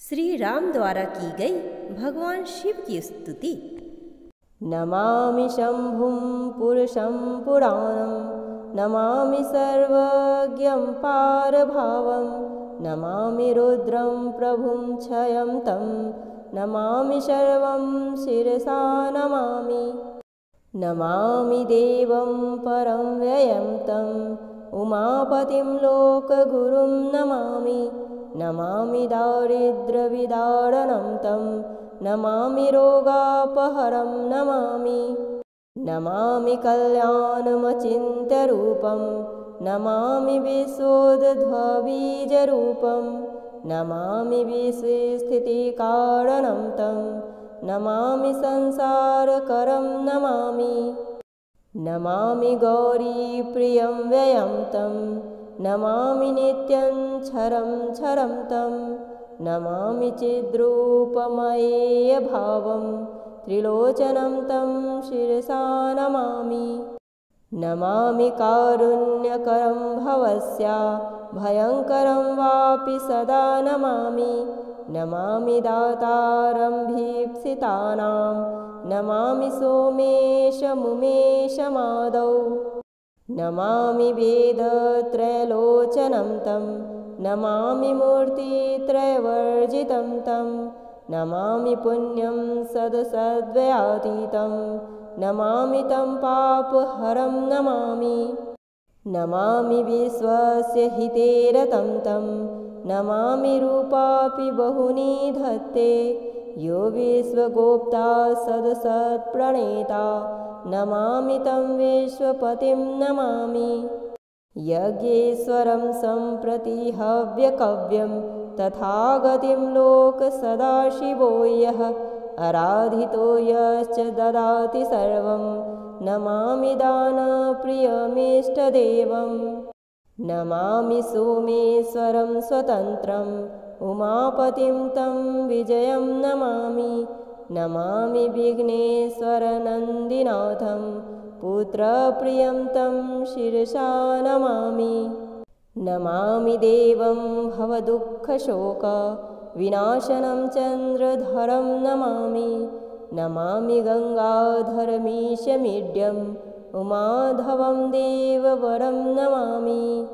श्री राम द्वारा की गई भगवान शिव की स्तुति। नमामि शंभुं पुरुषं पुराणं, नमामि सर्वज्ञं पारभावं, नमामि रुद्रं प्रभुं क्षयं तं, नमामि सर्वं शिरसा नमामि। नमामि देवं परं व्ययं तं, उमापतिं लोकगुरुं नमामि। नमामि दारिद्र्यविदारणं तं, नमामि रोगापहरं नमामि। नमामि कल्याणमचिन्त्यरूपं, नमामि विश्वोद्भवबीजरूपं, नमामि विश्वस्थितिकारणं तं, नमामि संसारकरं नमामि। नमामि गौरीप्रियं व्ययं तं, नमामि नित्यं क्षरं क्षरं तं, नमामि चिद्रूपमयेयभावं, त्रिलोचनं तं शिरसा नमामि। नमामि कारुण्यकरं भवस्य, भयङ्करं वापि सदा नमामि। नमामि दातारं भीप्सितानां, नमामि सोमेशमुमेशमादौ। नमामि वेदत्रयलोचनं तं, नमामि मूर्तित्रयवर्जितं तं, नमामि पुण्यं सदसद्वयातीतं, नमामि तं पापहरं नमामि। नमामि विश्वस्य हिते रतं तं, नमामि रूपापि बहुनी धत्ते, यो विश्वगोप्ता सदसत्प्रणेता, नमामि तं विश्वपतिं नमामि। यज्ञेश्वरं सम्प्रति हव्यकव्यं, तथागतिं लोकसदाशिवो यः, आराधितो यश्च ददाति सर्वं, नमामि दानप्रियमिष्टदेवं। नमामि सोमेश्वरं स्वतन्त्रं, उमापतिं तं विजयं नमामि। नमामि विघ्नेश्वरनन्दिनाथं, पुत्रप्रियं तं शिरसा नमामि। नमामि देवं भवदुःखशोकविनाशनं चन्द्रधरं नमामि। नमामि गङ्गाधरमीशमीड्यम्, उमाधवं देववरं नमामि।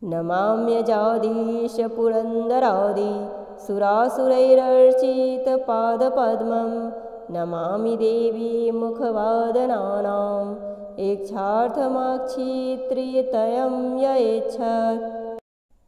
नमाम्यजादीशपुरन्दरादि सुरासुरैरर्चितपादपद्मं, नमामि देवी मुखवादनानाम्, इच्छार्थमक्षित्रितयं ययेच्छत्।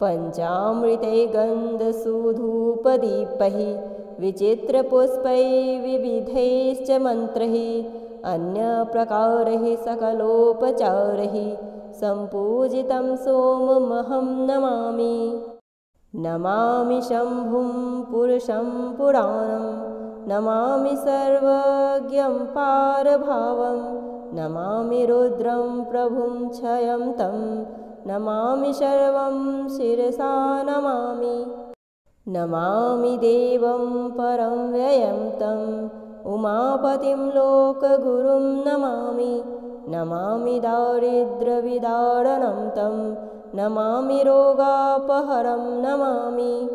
पञ्चामृतैः गन्धसुधूपदीपैः, विचित्रपुष्पैः विविधैश्च मन्त्रैः, अन्यप्रकारैः सकलोपचारैः, सम्पूजितं सोममहं नमामि। नमामि शंभुं पुरुषं पुराणं, नमामि सर्वज्ञं पारभावं, नमामि रुद्रं प्रभुं क्षयं तं, नमामि सर्वं शिरसा नमामि। नमामि देवं परं व्ययं तं, उमापतिं लोकगुरुं नमामि। नमामि दारिद्र्यविदारणं तं, नमामि रोगापहरं नमामि।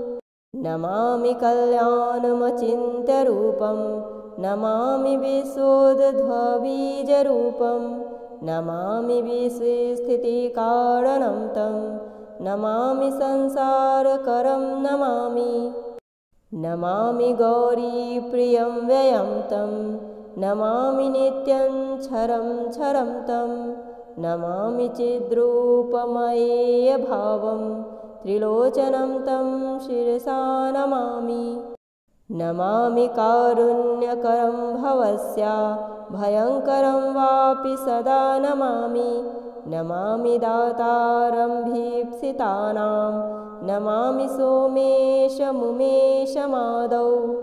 नमामि कल्याणमचिन्त्यरूपं, नमामि विश्वोद्भवबीजरूपं, नमामि विश्वस्थितिकारणं तं, नमामि संसारकरं नमामि। नमामि गौरीप्रियं व्ययं तं, नमामि नित्यं क्षरं क्षरं तं, नमामि चिद्रूपमयेयभावं, त्रिलोचनं तं शिरसा नमामि। नमामि कारुण्यकरं भवस्य, भयङ्करं वापि सदा नमामि। नमामि दातारं भीप्सितानां, नमामि सोमेशमुमेशमादौ।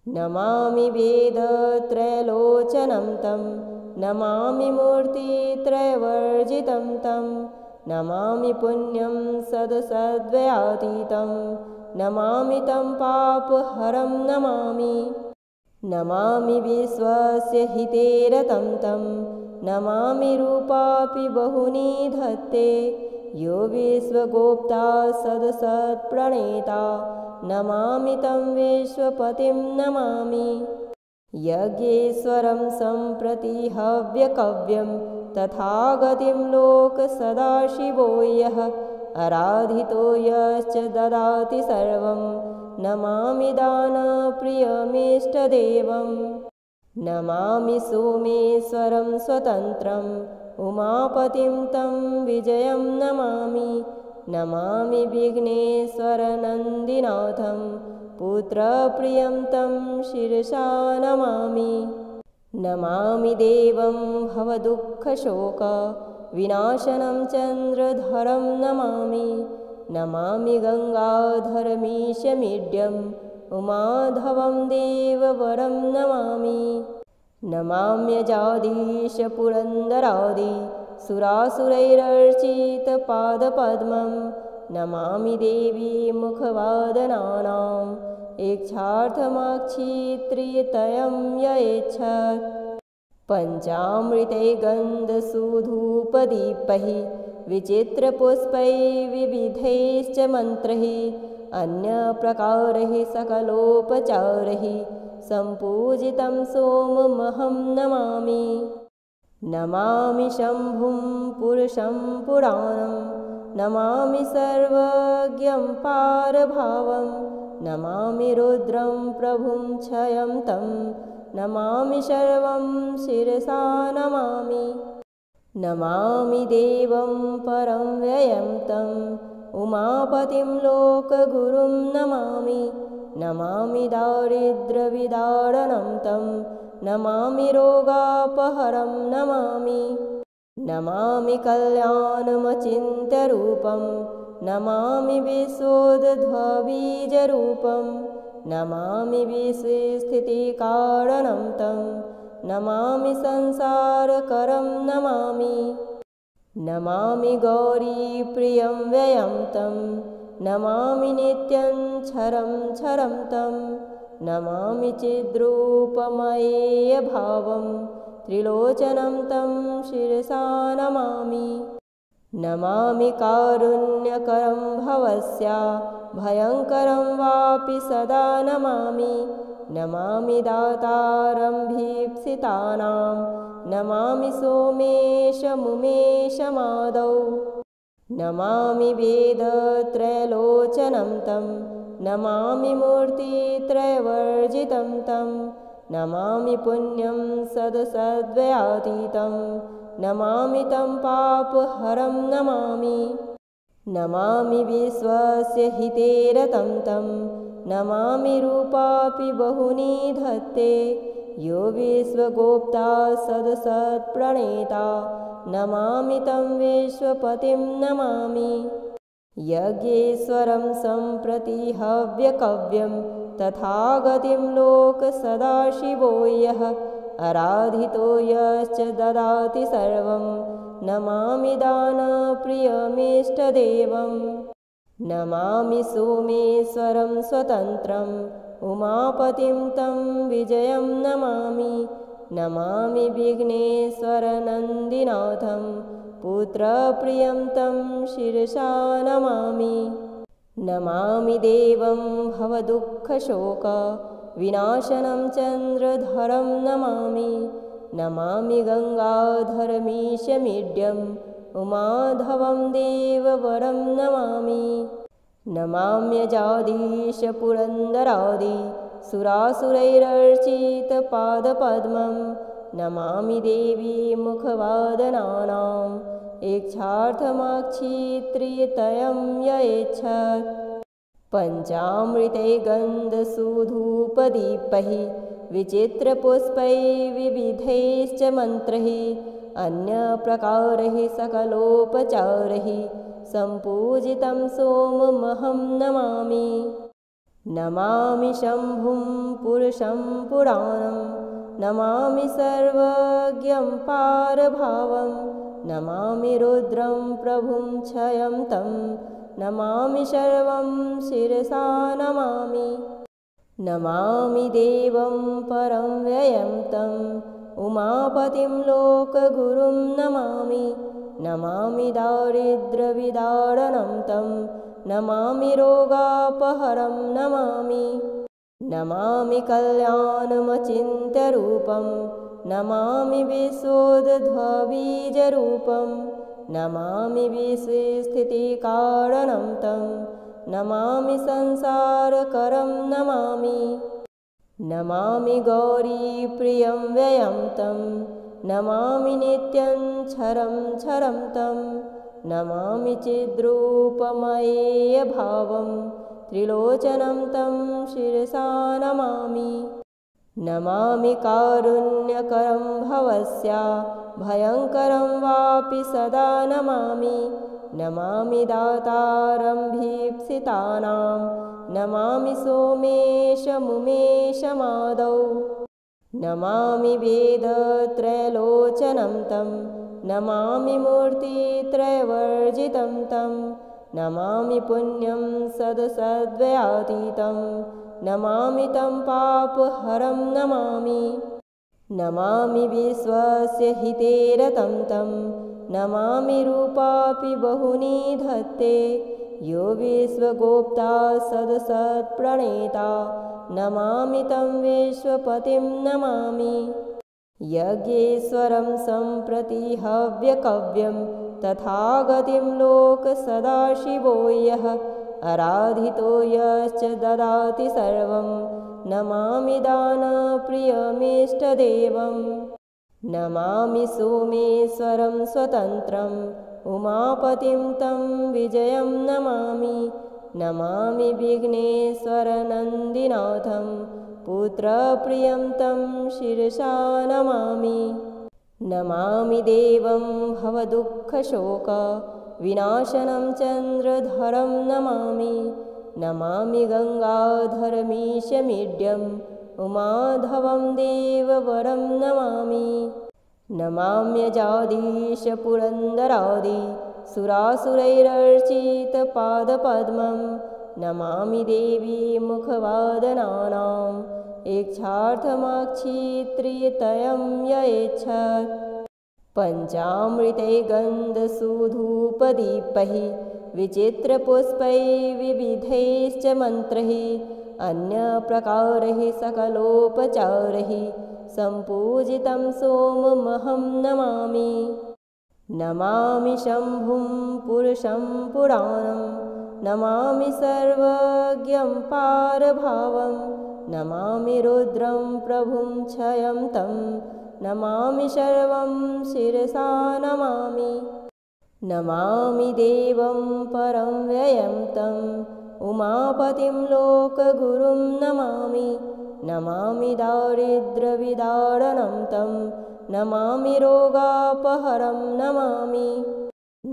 नमामि वेदत्रयलोचनं तं, नमामि मूर्तित्रयवर्जितं तं, नमामि पुण्यं सदसद्वयातीतं, नमामि तं पापहरं नमामि। नमामि विश्वस्य हिते रतं तं, नमामि रूपापि बहुनी धत्ते, यो विश्वगोप्ता सदसत्प्रणेता, नमामि तं विश्वपतिं नमामि। यज्ञेश्वरं सम्प्रति हव्यकव्यं तथागतिं लोकसदाशिवो यः आराधितो यश्च ददाति सर्वं नमामि दानप्रियमिष्टदेवं। नमामि सोमेश्वरं स्वतन्त्रम् उमापतिं तं विजयं नमामि। नमामि विघ्नेश्वरनन्दिनाथं पुत्रप्रियं तं शिरसा नमामि। नमामि देवं भवदुःखशोकविनाशनं चन्द्रधरं नमामि। नमामि गङ्गाधरमीशमीड्यम् उमाधवं देववरं नमामि। नमाम्यजाधीश पुरन्दरादि सुरासुरैरर्चितपादपद्मं नमामि देवी मुखवादनानाम् इच्छार्थमाक्षित्रियतयं ययेच्छत्। पञ्चामृतै गन्धसुधूपदीपैः विचित्रपुष्पैः विविधैश्च मन्त्रैः अन्यप्रकारैः सकलोपचारैः सम्पूजितं सोममहं नमामि। नमामि शम्भुं पुरुषं पुराणं नमामि सर्वज्ञं पारभावं नमामि रुद्रं प्रभुं क्षयं तं नमामि सर्वं शिरसा नमामि। नमामि देवं परं व्ययं तं उमापतिं लोकगुरुं नमामि। नमामि दारिद्र्यविदारणं तं नमामि रोगापहरं नमामि। नमामि कल्याणमचिन्त्यरूपं नमामि विश्वोद्भवबीजरूपं नमामि विश्वस्थितिकारणं तं नमामि संसारकरं नमामि। नमामि गौरीप्रियं व्ययं तं नमामि नित्यं क्षरं क्षरं तं नमामि चिद्रूपमयेयभावं त्रिलोचनं तं शिरसा नमामि। नमामि कारुण्यकरं भवस्य भयङ्करं वापि सदा नमामि। नमामि दातारं भीप्सितानां नमामि सोमेशमुमेशमादौ। नमामि वेदत्रयलोचनं तं नमामि मूर्तित्रयवर्जितं तं नमामि पुण्यं सदसद्वयातीतं नमामि तं पापहरं नमामि। नमामि विश्वस्य हिते रतं तं नमामि रूपापि बहूनि धत्ते यो विश्वगोप्ता सदसत्प्रणेता नमामि तं विश्वपतिं नमामि। यज्ञेश्वरं सम्प्रति हव्यकव्यं तथागतिं लोकसदाशिवो यः आराधितो यश्च ददाति सर्वं नमामि दानप्रियमिष्टदेवं। नमामि सोमेश्वरं स्वतन्त्रम् उमापतिं तं विजयं नमामि। नमामि विघ्नेश्वरनन्दिनाथं पुत्रप्रियं तं शिरसा नमामि। नमामि देवं भवदुःखशोकविनाशनं चन्द्रधरं नमामि। नमामि गङ्गाधरमीशमीड्यम् उमाधवं देववरं नमामि। नमाम्यजाधीश पुरन्दरादि सुरासुरैरर्चितपादपद्मं नमामि देवी मुखवादनानाम् इच्छार्थमाक्षित्रियतयं ययेच्छत्। पञ्चामृतै गन्धसुधूपदीपैः विचित्रपुष्पैः विविधैश्च मन्त्रैः अन्यप्रकारैः सकलोपचारैः सम्पूजितं सोममहं नमामि। नमामि शम्भुं पुरुषं पुराणं नमामि सर्वज्ञं पारभावं नमामि रुद्रं प्रभुं क्षयं तं नमामि सर्वं शिरसा नमामि। नमामि देवं परं व्ययं तं उमापतिं लोकगुरुं नमामि। नमामि दारिद्र्यविदारणं तं नमामि रोगापहरं नमामि नमामि कल्याणमचिन्त्यरूपं नमामि विश्वोद्भवबीजरूपं नमामि विश्वस्थितिकारणं तं नमामि संसारकरं नमामि नमामि गौरीप्रियं व्ययं तं नमामि नित्यं क्षरं क्षरं तं नमामि चिद्रूपमयेयभावं त्रिलोचनं तं शिरसा नमामि नमामि कारुण्यकरं भवस्य भयङ्करं वापि सदा नमामि नमामि दातारं भीप्सितानां नमामि सोमेशमुमेशमादौ नमामि वेदत्रयलोचनं तं नमामि मूर्तित्रयवर्जितं तं नमामि पुण्यं सदसद्वयातीतं नमामि तं पापहरं नमामि नमामि विश्वस्य हिते रतं तं नमामि रूपापि बहूनि धत्ते यो विश्वगोप्ता सदसत्प्रणेता नमामि तं विश्वपतिं नमामि यज्ञेश्वरं सम्प्रति हव्यकव्यं तथागतिं लोकसदाशिवो यः आराधितो यश्च ददाति सर्वं नमामि दानप्रियमिष्टदेवं नमामि सोमेश्वरं स्वतन्त्रम् उमापतिं तं विजयं नमामि नमामि विघ्नेश्वरनन्दिनाथं पुत्रप्रियं तं शिरसा नमामि नमामि देवं भवदुःखशोकविनाशनं चन्द्रधरं नमामि नमामि गङ्गाधरमीशमीड्यम् उमाधवं देववरं नमामि नमाम्यजादीशपुरन्दरादि सुरासुरैरर्चितपादपद्मं नमामि देवी मुखवादनानाम् इच्छार्थमक्षित्रितयं ययेच्छत् पञ्चामृतै गन्धसुधूपदीपैः विचित्रपुष्पैः विविधैश्च मन्त्रैः अन्यप्रकारैः सकलोपचारैः सम्पूजितं सोममहं नमामि नमामि शम्भुं पुरुषं पुराणं नमामि सर्वज्ञं पारभावं नमामि रुद्रं प्रभुं क्षयं तं नमामि सर्वं शिरसा नमामि नमामि देवं परं व्ययं तं उमापतिं लोकगुरुं नमामि नमामि दारिद्र्यविदारणं तं नमामि रोगापहरं नमामि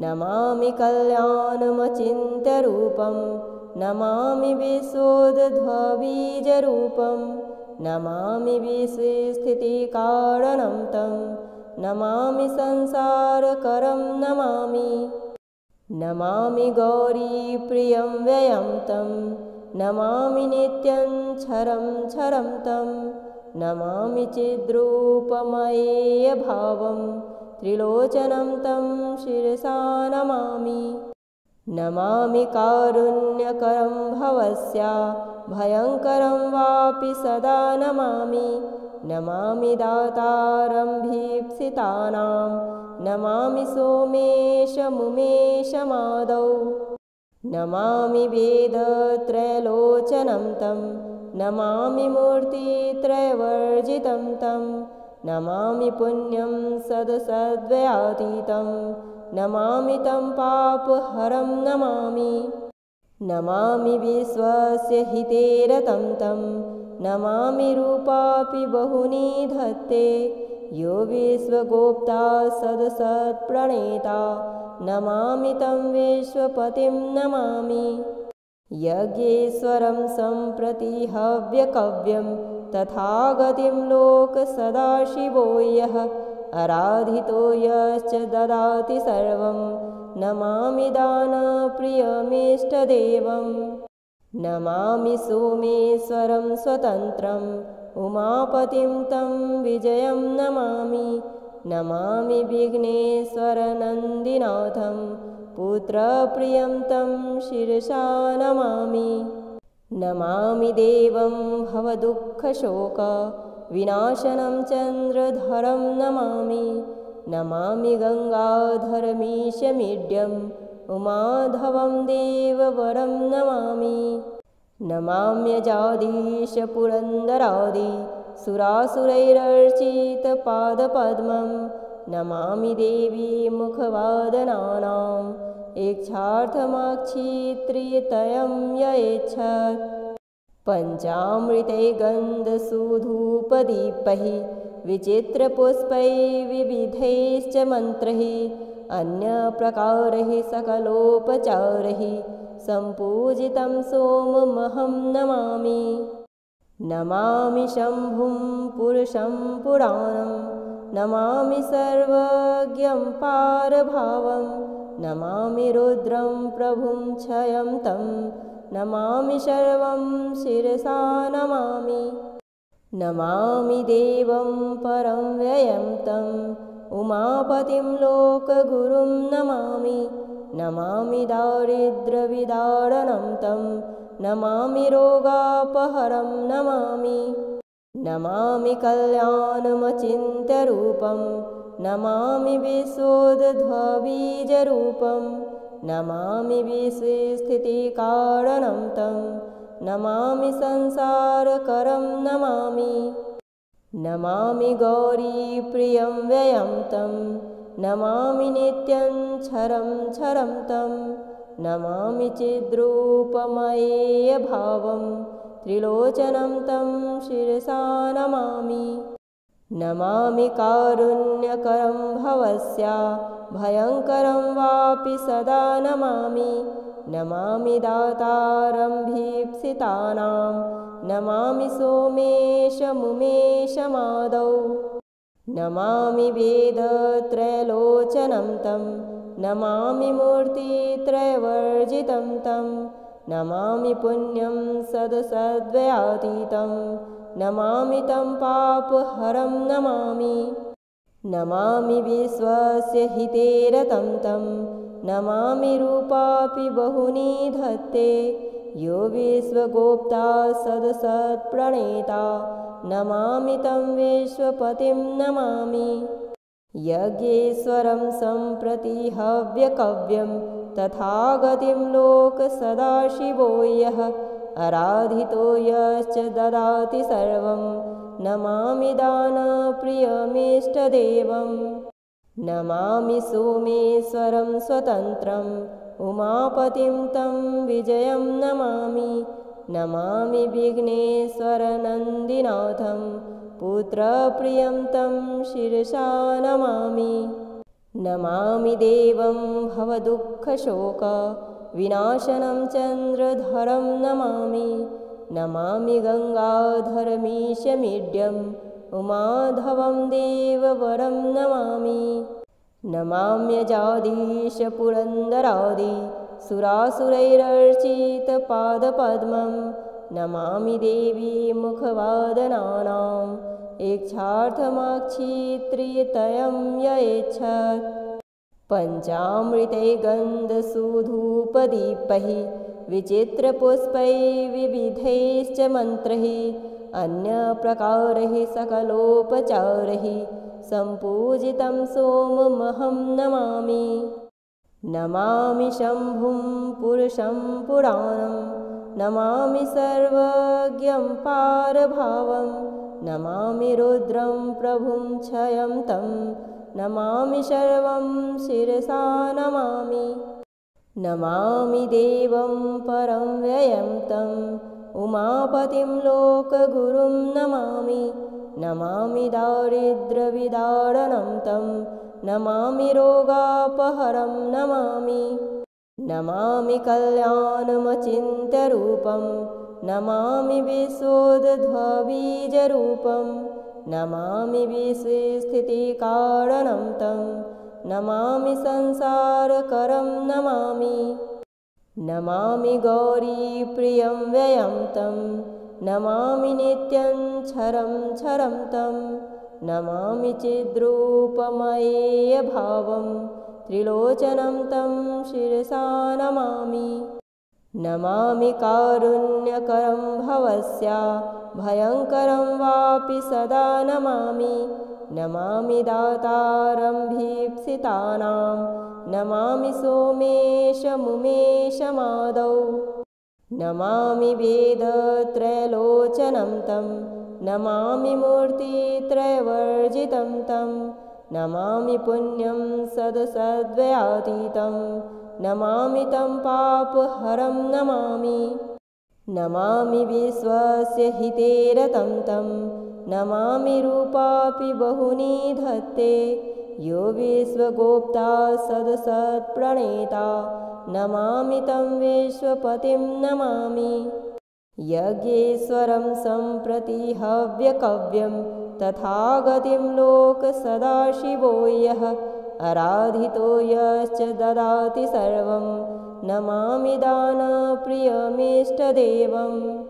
नमामि कल्याणमचिन्त्यरूपं नमामि विश्वोद्भवबीजरूपं नमामि विश्वस्थितिकारणं तं नमामि संसारकरं नमामि नमामि गौरीप्रियं व्ययं तं नमामि नित्यं क्षरं क्षरं तं नमामि चिद्रूपमयेयभावं त्रिलोचनं तं शिरसा नमामि नमामि कारुण्यकरं भवस्य भयङ्करं वापि सदा नमामि नमामि दातारं भीप्सितानां नमामि सोमेशमुमेशमादौ नमामि वेदत्रयलोचनं तं नमामि मूर्तित्रयवर्जितं तं नमामि पुण्यं सदसद्वयातीतं नमामि तं पापहरं नमामि नमामि विश्वस्य हिते रतं तं नमामि रूपापि बहूनि धत्ते यो विश्वगोप्ता सदसत्प्रणेता नमामि तं विश्वपतिं नमामि यज्ञेश्वरं सम्प्रति हव्यकव्यं तथागतिं लोकसदाशिवो यः आराधितो यश्च ददाति सर्वं नमामि दानप्रियमिष्टदेवं नमामि सोमेश्वरं स्वतन्त्रम् उमापतिं तं विजयं नमामि नमामि विघ्नेश्वरनन्दिनाथं पुत्रप्रियं तं शिरसा नमामि। नमामि देवं भवदुःखशोकविनाशनं चन्द्रधरं नमामि। नमामि गङ्गाधरमीशमीड्यम् उमाधवं देववरं नमामि। नमाम्यजाधीश पुरन्दरादि सुरासुरैरर्चितपादपद्मं। नमामि देवी मुखवादनानाम् इच्छार्थमाक्षित्रियतयं य ऐच्छत्। पञ्चामृतै गन्धसुधूपदीपैः विचित्रपुष्पैः विविधैश्च मन्त्रैः अन्यप्रकारैः सकलोपचारैः सम्पूजितं सोममहं नमामि। नमामि शम्भुं पुरुषं पुराणं। नमामि सर्वज्ञं पारभावं। नमामि रुद्रं प्रभुं क्षयं तं। नमामि सर्वं शिरसा नमामि। नमामि देवं परं व्ययं तं उमापतिं लोकगुरुं नमामि। नमामि दारिद्र्यविदारणं तं। नमामि रोगापहरं नमामि। नमामि कल्याणमचिन्त्यरूपं। नमामि विश्वोद्भवबीजरूपं। नमामि विश्वस्थितिकारणं तं। नमामि संसारकरं नमामि। नमामि गौरीप्रियं व्ययं तं। नमामि नित्यं क्षरं क्षरं तं। नमामि चिद्रूपमयेयभावं त्रिलोचनं तं शिरसा नमामि। नमामि कारुण्यकरं भवस्य भयङ्करं वापि सदा नमामि। नमामि दातारं भीप्सितानां। नमामि सोमेशमुमेशमादौ। नमामि वेदत्रयलोचनं तं। नमामि मूर्तित्रयवर्जितं तं। नमामि पुण्यं सदसद्वयातीतं। नमामि तं पापहरं नमामि। नमामि विश्वस्य हिते रतं तं। नमामि रूपापि बहूनि धत्ते। यो विश्वगोप्ता सदसत्प्रणेता। नमामि तं विश्वपतिं नमामि। यज्ञेश्वरं सम्प्रति हव्यकव्यं तथागतिं लोकसदाशिवो यः आराधितो यश्च ददाति सर्वं। नमामि दानप्रियमिष्टदेवं। नमामि सोमेश्वरं स्वतन्त्रम् उमापतिं तं विजयं नमामि। नमामि विघ्नेश्वरनन्दिनाथं पुत्रप्रियं तं शिरसा नमामि। नमामि देवं भवदुःखशोकविनाशनं चन्द्रधरं नमामि। नमामि गङ्गाधरमीशमीड्यम् उमाधवं देववरं नमामि। नमाम्यजाधीश पुरन्दरादि सुरासुरैरर्चितपादपद्मं। नमामि देवी मुखवादनानाम् इच्छार्थमाक्षित्रियतयं य ऐच्छत्। पञ्चामृतै गन्धसुधूपदीपैः विचित्रपुष्पैः विविधैश्च मन्त्रैः अन्यप्रकारैः सकलोपचारैः सम्पूजितं सोममहं नमामि। नमामि शम्भुं पुरुषं पुराणं। नमामि सर्वज्ञं पारभावं। नमामि रुद्रं प्रभुं क्षयं तं। नमामि सर्वं शिरसा नमामि। नमामि देवं परं व्ययं तं उमापतिं लोकगुरुं नमामि। नमामि दारिद्र्यविदारणं तं। नमामि रोगापहरं नमामि। नमामि कल्याणमचिन्त्यरूपं। नमामि विश्वोद्भवबीजरूपं। नमामि विश्वस्थितिकारणं तं। नमामि संसारकरं नमामि। नमामि गौरीप्रियं व्ययं तं। नमामि नित्यं क्षरं क्षरं तं। नमामि चिद्रूपमयेयभावं त्रिलोचनं तं शिरसा नमामि। नमामि कारुण्यकरं भवस्य भयङ्करं वापि सदा नमामि। नमामि दातारं भीप्सितानां नमामि सोमेशमुमेशमादौ। नमामि वेदत्रयलोचनं तं नमामि मूर्तित्रयवर्जितं तं नमामि पुण्यं सदसद्वयातीतं नमामि तं पापहरं नमामि। नमामि विश्वस्य हिते रतं तं नमामि रूपापि बहूनि धत्ते। यो विश्वगोप्ता सदसत्प्रणेता नमामि तं विश्वपतिं नमामि। यज्ञेश्वरं सम्प्रति हव्यकव्यं तथागतिं लोकसदाशिवो यः आराधितो यश्च ददाति सर्वं नमामि दानप्रियमिष्टदेवम्।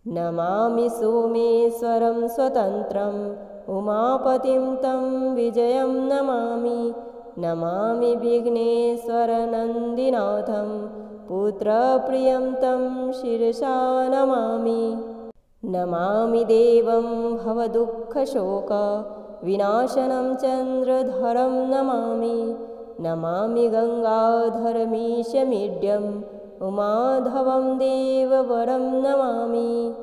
नमामि सोमेश्वरं स्वतन्त्रम् उमापतिं तं विजयं नमामि। नमामि विघ्नेश्वरनन्दिनाथं पुत्रप्रियं तं शिरसा नमामि। नमामि देवं भवदुःखशोकविनाशनं चन्द्रधरं नमामि। नमामि गङ्गाधरमीशमीड्यम् उमाधवं देववरं नमामि।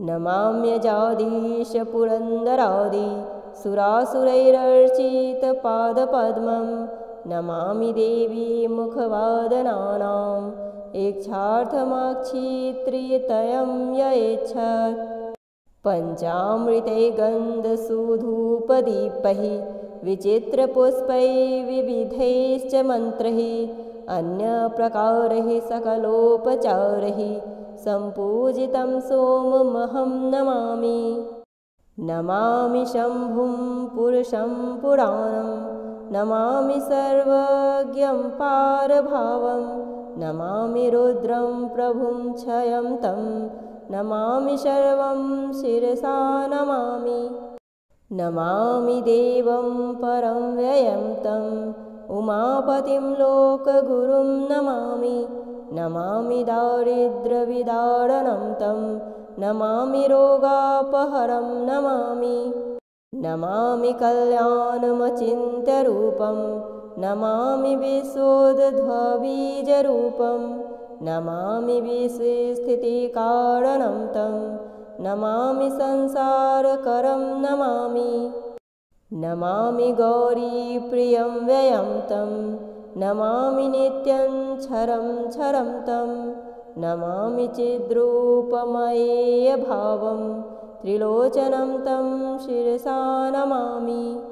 नमाम्यजादीशपुरन्दरादि सुरासुरैरर्चितपादपद्मं नमामि देवी मुखवादनानाम् इच्छार्थमाक्षित्रितयं ययेच्छत्। पञ्चामृतैः गन्धसुधूपदीपैः विचित्रपुष्पैः विविधैश्च मन्त्रैः अन्यप्रकारैः सकलोपचारैः सम्पूजितं सोममहं नमामि। नमामि शम्भुं पुरुषं पुराणं नमामि सर्वज्ञं पारभावं नमामि रुद्रं प्रभुं क्षयं तं नमामि सर्वं शिरसा नमामि। नमामि देवं परं व्ययं तं उमापतिं लोकगुरुं नमामि। नमामि दारिद्र्यविदारणं तं नमामि रोगापहरं नमामि। नमामि कल्याणमचिन्त्यरूपं नमामि विश्वोद्भवबीजरूपं नमामि विश्वस्थितिकारणं तं नमामि संसारकरं नमामि। नमामि गौरीप्रियं व्ययं तं नमामि नित्यं क्षरं क्षरं तं नमामि चिद्रूपमयेयभावं त्रिलोचनं तं शिरसा नमामि।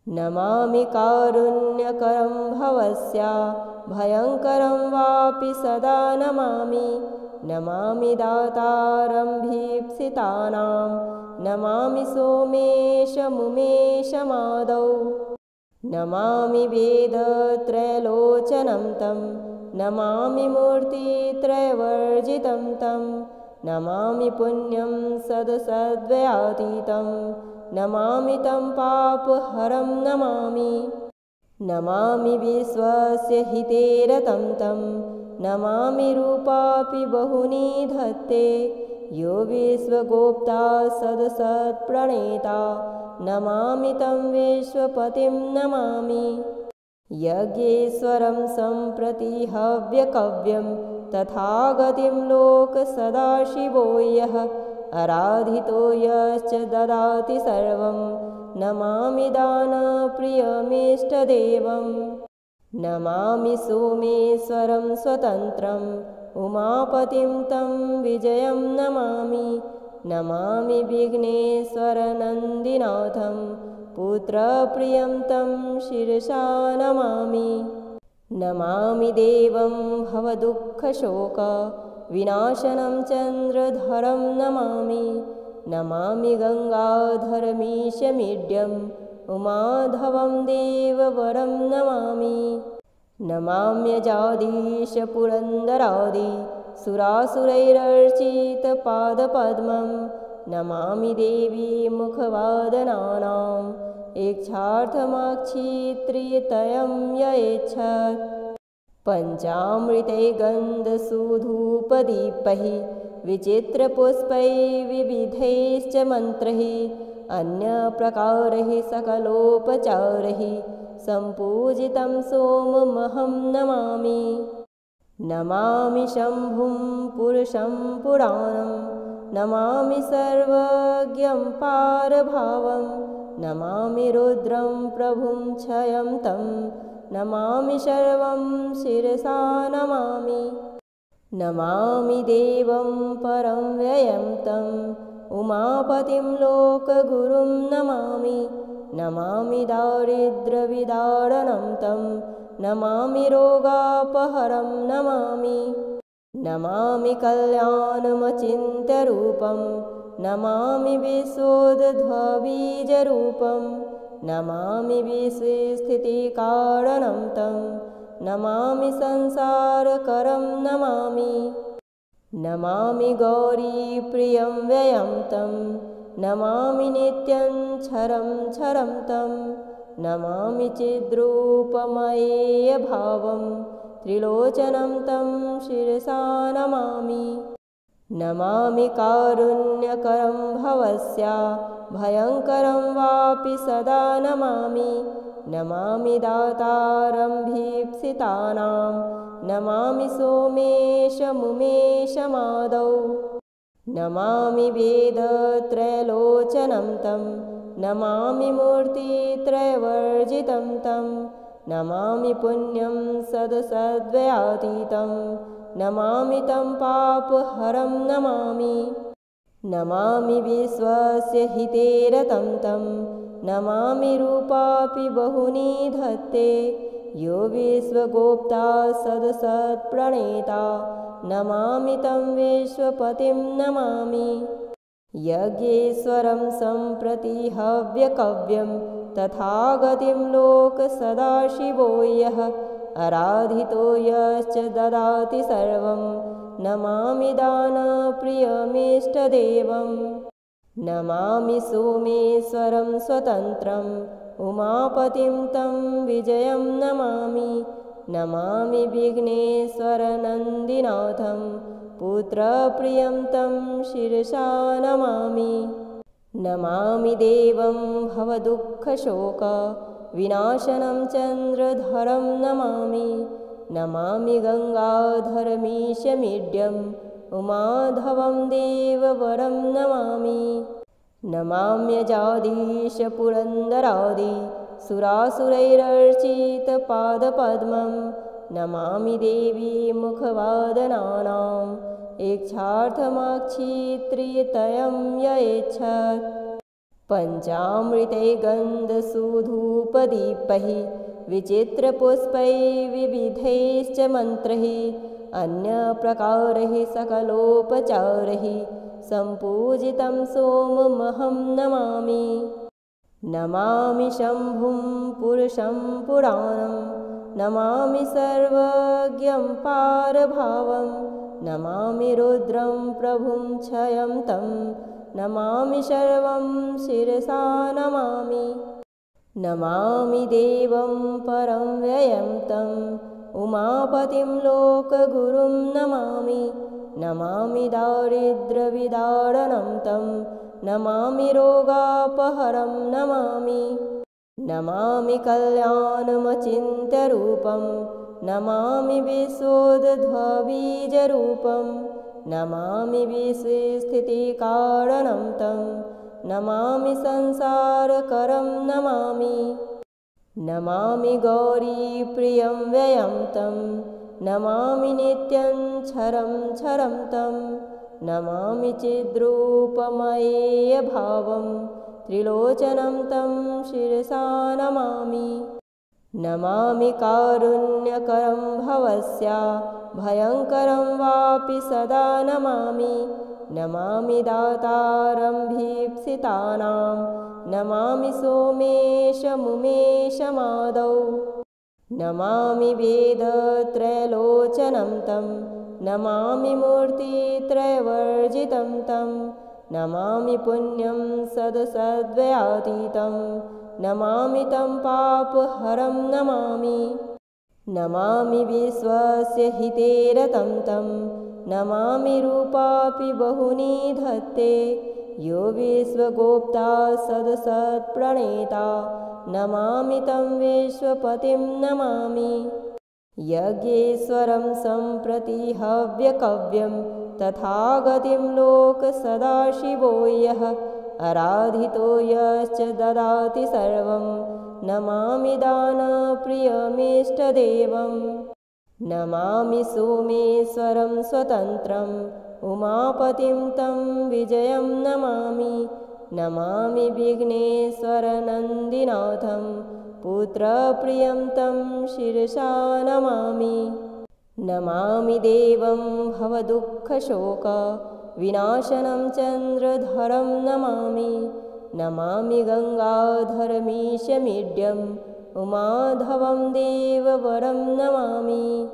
नमामि कारुण्यकरं भवस्य भयङ्करं वापि सदा नमामि। नमामि दातारं भीप्सितानां नमामि सोमेशमुमेशमादौ। नमामि वेदत्रयलोचनं तं नमामि मूर्तित्रयवर्जितं तं नमामि पुण्यं सदसद्वयातीतं नमामि तं पापहरं नमामि। नमामि विश्वस्य हिते रतं तं नमामि रूपापि बहूनि धत्ते। यो विश्वगोप्ता सदसत्प्रणेता नमामि तं विश्वपतिं नमामि। यज्ञेश्वरं सम्प्रति हव्यकव्यं तथागतिं लोकसदाशिवो यः आराधितो यश्च ददाति सर्वं नमामि दानप्रियमिष्टदेवम्। नमामि सोमेश्वरं स्वतन्त्रम् उमापतिं तं विजयं नमामि। नमामि विघ्नेश्वरनन्दिनाथं पुत्रप्रियं तं शिरसा नमामि। नमामि देवं भवदुःखशोकविनाशनं चन्द्रधरं नमामि। नमामि गङ्गाधरमीशमीड्यम् उमाधवं देववरं नमामि। नमाम्यजादीशपुरन्दरादि सुरासुरैरर्चितपादपद्मं नमामि देवी मुखवादनानाम् इच्छार्थमाक्षित्रितयं य ऐच्छत् पञ्चामृतै गन्धसूधूपदीपैः विचित्रपुष्पैः विविधैश्च मन्त्रैः अन्यप्रकारैः सकलोपचारैः सम्पूजितं सोममहं नमामि। नमामि शम्भुं पुरुषं पुराणं नमामि सर्वज्ञं पारभावं नमामि रुद्रं प्रभुं क्षयं तं नमामि सर्वं शिरसा नमामि। नमामि देवं परं व्ययं तम् उमापतिं लोकगुरुं नमामि। नमामि दारिद्र्यविदारणं तं नमामि रोगापहरं नमामि। नमामि कल्याणमचिन्त्यरूपं नमामि विश्वोद्भवबीजरूपं नमामि विश्वस्थितिकारणं तं नमामि संसारकरं नमामि। नमामि गौरीप्रियं व्ययं तं नमामि नित्यं क्षरं क्षरं तं नमामि चिद्रूपमयेयभावं त्रिलोचनं तं शिरसा नमामि। नमामि कारुण्यकरं भवस्य भयङ्करं वापि सदा नमामि। नमामि दातारं भीप्सितानां नमामि सोमेशमुमेशमादौ। नमामि वेदत्रयलोचनं तं नमामि मूर्तित्रयवर्जितं तं नमामि पुण्यं सदसद्वयातीतं नमामि तं पापहरं नमामि। नमामि विश्वस्य हितेरतं तं नमामि रूपापि बहूनि धत्ते यो विश्वगोप्ता सदसत्प्रणेता नमामि तं विश्वपतिं नमामि। यज्ञेश्वरं सम्प्रति हव्यकव्यं तथागतिं लोकसदाशिवो यः आराधितो यश्च ददाति सर्वं नमामि दानप्रियमिष्टदेवं। नमामि सोमेश्वरं स्वतन्त्रम् उमापतिं तं विजयं नमामि। नमामि विघ्नेश्वरनन्दिनाथं पुत्रप्रियं तं शिरसा नमामि। नमामि देवं भवदुःखशोकविनाशनं चन्द्रधरं नमामि। नमामि गङ्गाधरमीशमीड्यम् उमाधवं देववरं नमामि। नमाम्यजाधीशपुरन्दरादि सुरासुरैरर्चितपादपद्मं नमामि देवी मुखवादनानाम् इच्छार्थमाक्षित्रितयं य ऐच्छत् पञ्चामृतै गन्धसूधूपदीपैः विचित्रपुष्पैः विविधैश्च मन्त्रैः अन्यप्रकारैः सकलोपचारैः सम्पूजितं सोममहं नमामि। नमामि शम्भुं पुरुषं पुराणं नमामि सर्वज्ञं पारभावं नमामि रुद्रं प्रभुं क्षयं तं नमामि सर्वं शिरसा नमामि। नमामि देवं परं व्ययं तम् उमापतिं लोकगुरुं नमामि। नमामि दारिद्र्यविदारणं तं नमामि रोगापहरं नमामि। नमामि कल्याणमचिन्त्यरूपं नमामि विश्वोद्भवबीजरूपं नमामि विश्वस्थितिकारणं तं नमामि संसारकरं नमामि। नमामि गौरीप्रियं व्ययं तं नमामि नित्यं क्षरं क्षरं तं नमामि चिद्रूपमयेयभावं त्रिलोचनं तं शिरसा नमामि। नमामि कारुण्यकरं भवस्य भयङ्करं वापि सदा नमामि। नमामि दातारं भीप्सितानां नमामि सोमेशमुमेशमादौ। नमामि वेदत्रयलोचनं तं नमामि मूर्तित्रयवर्जितं तं नमामि पुण्यं सदसद्वयातीतं नमामि तं पापहरं नमामि। नमामि विश्वस्य हिते रतं तं नमामि रूपापि बहुनी धत्ते। यो विश्वगोप्ता सदसत्प्रणेता नमामि तं विश्वपतिं नमामि। यज्ञेश्वरं सम्प्रति हव्यकव्यं तथागतिं लोकसदाशिवो यः आराधितो यश्च ददाति सर्वं नमामि दानप्रियमिष्टदेवं। नमामि सोमेश्वरं स्वतन्त्रम् उमापतिं तं विजयं नमामि। नमामि विघ्नेश्वरनन्दिनाथं पुत्रप्रियं तं शिरसा नमामि। नमामि देवं भवदुःखशोकविनाशनं चन्द्रधरं नमामि। नमामि गङ्गाधरमीशमीड्यम् उमाधवं देववरं नमामि।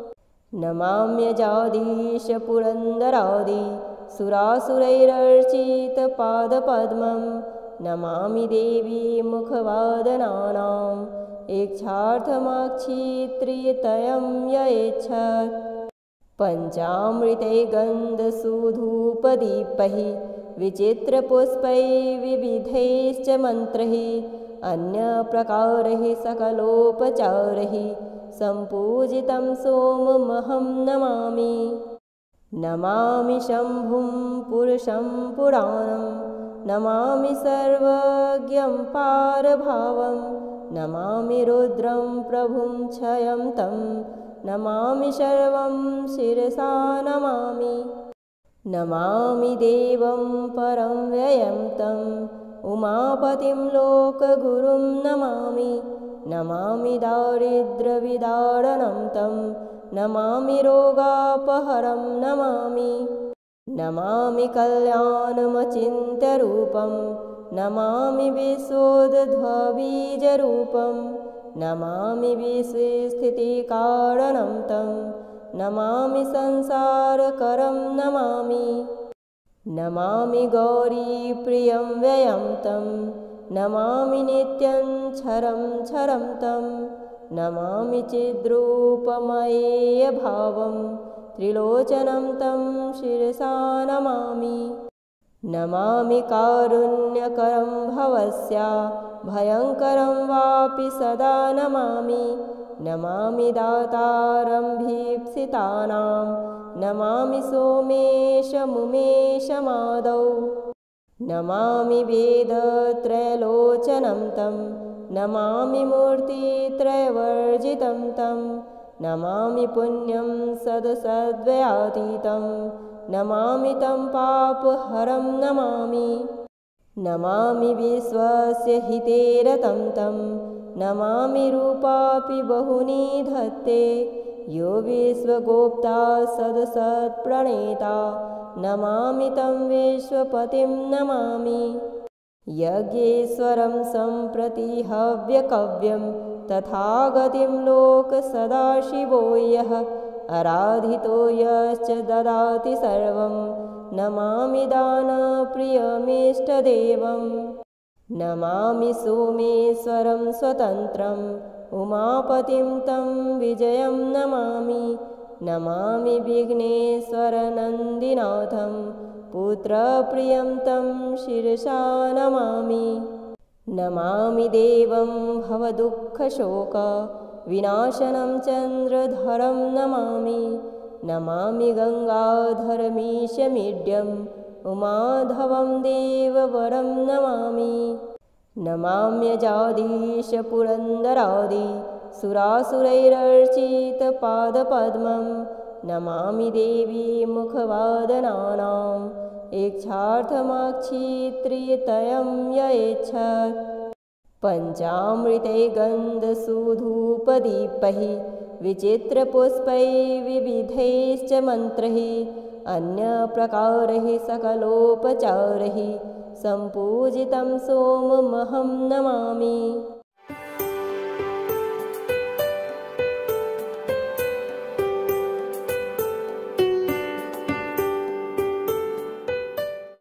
नमाम्यजादीश पुरन्दरादि सुरासुरैरर्चितपादपद्मं नमामि देवी मुखवादनानाम् इच्छार्थमाक्षित्रितयं य ऐच्छत्। पञ्चामृतै गन्धसूधूपदीपैः विचित्रपुष्पैः विविधैश्च मन्त्रैः अन्यप्रकारैः सकलोपचारैः सम्पूजितं सोममहं नमामि। नमामि शम्भुं पुरुषं पुराणं नमामि सर्वज्ञं पारभावं नमामि रुद्रं प्रभुं क्षयं तं नमामि सर्वं शिरसा नमामि। नमामि देवं परं व्ययं तं उमापतिं लोकगुरुं नमामि। नमामि दारिद्र्यविदारणं तं नमामि रोगापहरं नमामि। नमामि कल्याणमचिन्त्यरूपं नमामि विश्वोद्भवबीजरूपं नमामि विश्वस्थितिकारणं तं नमामि संसारकरं नमामि। नमामि गौरीप्रियं व्ययं तं नमामि नित्यं क्षरं क्षरं तं नमामि चिद्रूपमयेयभावं त्रिलोचनं तं शिरसा नमामि। नमामि कारुण्यकरं भवस्य भयङ्करं वापि सदा नमामि। नमामि दातारं भीप्सितानां नमामि सोमेशमुमेशमादौ। नमामि वेदत्रयलोचनं तं नमामि मूर्तित्रयवर्जितं तं नमामि पुण्यं सदसद्वयातीतं नमामि तं पापहरं नमामि। नमामि विश्वस्य हिते रतं तं नमामि रूपापि बहुनी धत्ते। यो विश्वगोप्ता सदसत्प्रणेता नमामि तं विश्वपतिं नमामि। यज्ञेश्वरं सम्प्रति हव्यकव्यं तथागतिं लोकसदाशिवो यः आराधितो यश्च ददाति सर्वं नमामि दानप्रियमिष्टदेवं। नमामि सोमेश्वरं स्वतन्त्रम् उमापतिं तं विजयं नमामि। नमामि विघ्नेश्वरनन्दिनाथं पुत्रप्रियं तं शिरसा नमामि। नमामि देवं भवदुःखशोकविनाशनं चन्द्रधरं नमामि। नमामि गङ्गाधरमीशमीड्यम् उमाधवं देववरं नमामि। नमाम्यजादीश पुरन्दरादि सुरासुरैरर्चितपादपद्मं नमामि देवी मुखवादनानाम् इच्छार्थमाक्षित्रितयं य ऐच्छत्। पञ्चामृतै गन्धसूधूपदीपैः विचित्रपुष्पैः विविधैश्च मन्त्रैः अन्यप्रकारैः सकलोपचारैः सम्पूजितं सोममहं नमामि।